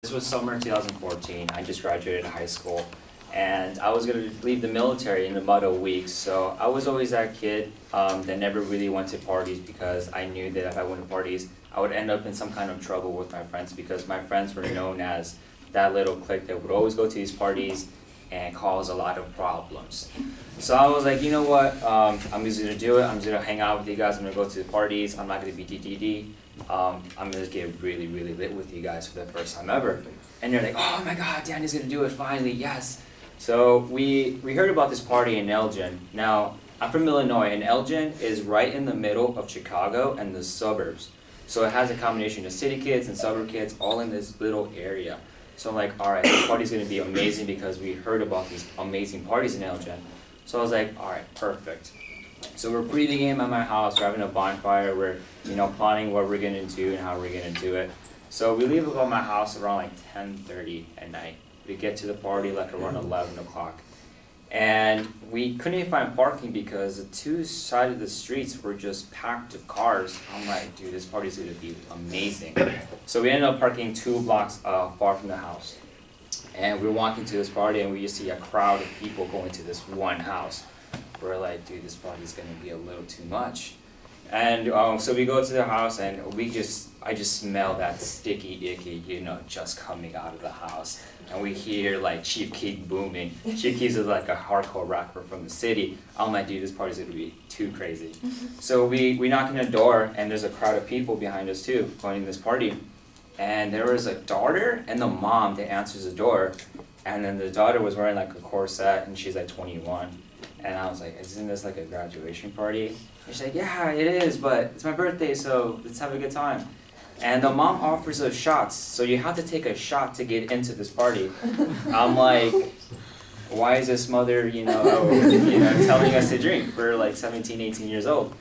This was summer 2014. I just graduated high school, and I was gonna leave the military in about a week. So I was always that kid that never really went to parties because I knew that if I went to parties, I would end up in some kind of trouble with my friends because my friends were known as that little clique that would always go to these parties and cause a lot of problems. So I was like, you know what, I'm just gonna do it. I'm just gonna hang out with you guys. I'm gonna go to the parties. I'm not gonna be DDD. I'm gonna get really, really lit with you guys for the first time ever. And they're like, oh my God, Danny's gonna do it finally, yes. So we heard about this party in Elgin. Now, I'm from Illinois, and Elgin is right in the middle of Chicago and the suburbs. So it has a combination of city kids and suburb kids all in this little area. So I'm like, all right, this party's gonna be amazing because we heard about these amazing parties in Elgin. So I was like, all right, perfect. So we're pre-game at my house, we're having a bonfire, we're plotting what we're gonna do and how we're gonna do it. So we leave about my house around like 10:30 at night. We get to the party like around 11 o'clock. And we couldn't even find parking because the two sides of the streets were just packed with cars. I'm like, dude, this party's gonna be amazing. So we ended up parking 2 blocks far from the house. And we're walking to this party and we just see a crowd of people going to this one house. We're like, dude, this party's gonna be a little too much. And so we go to the house and I just smell that sticky, icky, just coming out of the house. And we hear like Chief Keef booming. Chief Keef is like a hardcore rapper from the city. I'm like, dude, this party's gonna be too crazy. So we knock on the door and there's a crowd of people behind us too, going to this party. And there was a daughter and the mom that answers the door. And then the daughter was wearing like a corset and she's like 21. And I was like, isn't this like a graduation party? And she's like, yeah, it is, but it's my birthday, so let's have a good time. And the mom offers us shots, so you have to take a shot to get into this party. I'm like, why is this mother, telling us to drink? We're like 17, 18 years old.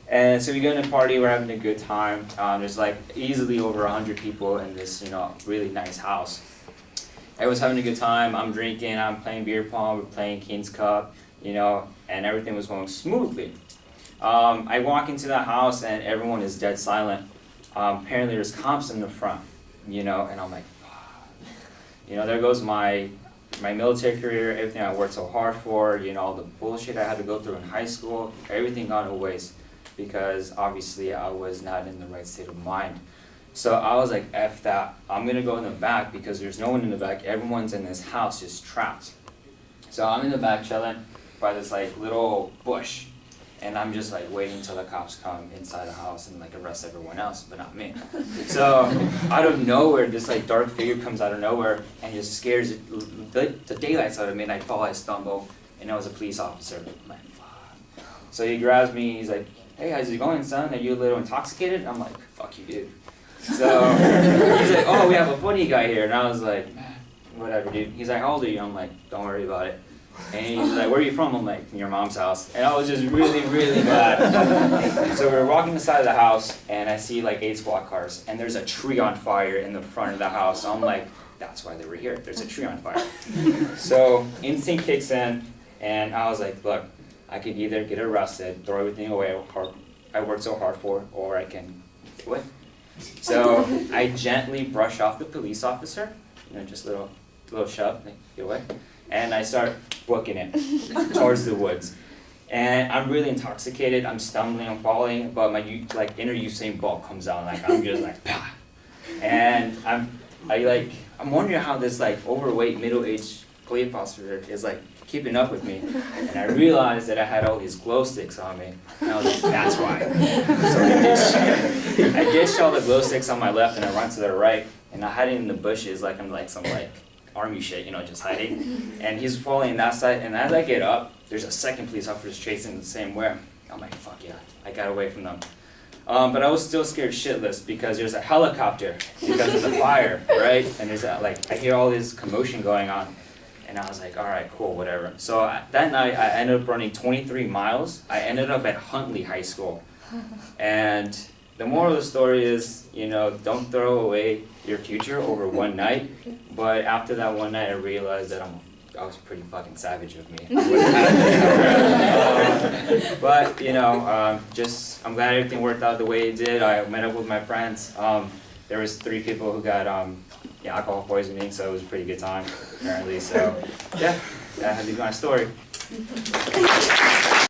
And so we go to the party, we're having a good time. There's like easily over 100 people in this, really nice house. Everyone's having a good time. I'm drinking, I'm playing beer pong, we're playing King's Cup, and everything was going smoothly. I walk into the house and everyone is dead silent. Apparently there's cops in the front, and I'm like, there goes my military career, everything I worked so hard for, all the bullshit I had to go through in high school, everything gone to waste because obviously I was not in the right state of mind. So I was like, F that, I'm gonna go in the back because there's no one in the back, everyone's in this house just trapped. So I'm in the back chilling by this like little bush. And I'm just like waiting until the cops come inside the house and like arrest everyone else, but not me. So out of nowhere, this like dark figure comes out of nowhere and just scares the daylights out of me, and I fall, I stumble, and it was a police officer. I'm like, fuck. So he grabs me, he's like, hey, how's it going, son? Are you a little intoxicated? I'm like, fuck you, dude. So he's like, oh, we have a funny guy here. And I was like, whatever, dude. He's like, how old are you? I'm like, don't worry about it. And he's like, where are you from? I'm like, from your mom's house. And I was just really, really bad. So we're walking inside of the house, and I see like 8 squad cars, and there's a tree on fire in the front of the house. So I'm like, that's why they were here. There's a tree on fire. So instinct kicks in, and I was like, look, I could either get arrested, throw everything away I worked so hard for, or I can do it. So I gently brush off the police officer, just a little shove, like, get away. And I start booking it towards the woods. And I'm really intoxicated, I'm stumbling, I'm falling, but my inner Usain Bolt comes out, like I'm just like, pah. And I'm wondering how this like overweight, middle-aged police officer is like keeping up with me. And I realized that I had all these glow sticks on me. And I was like, that's why. So I ditched all the glow sticks on my left and I run to the right, and I hide in the bushes like I'm like some army shit, just hiding. And he's falling that side, and as I get up, there's a second police officer chasing the same way. I'm like, fuck yeah, I got away from them. But I was still scared shitless because there's a helicopter because of the fire, right? And there's I hear all this commotion going on. And I was like, all right, cool, whatever. So that night, I ended up running 23 miles. I ended up at Huntley High School. And the moral of the story is, don't throw away your future over one night. But after that one night, I realized that I was pretty fucking savage of me. But I'm glad everything worked out the way it did. I met up with my friends. There was 3 people who got yeah, alcohol poisoning, so it was a pretty good time, apparently, so, yeah, that had to be my story.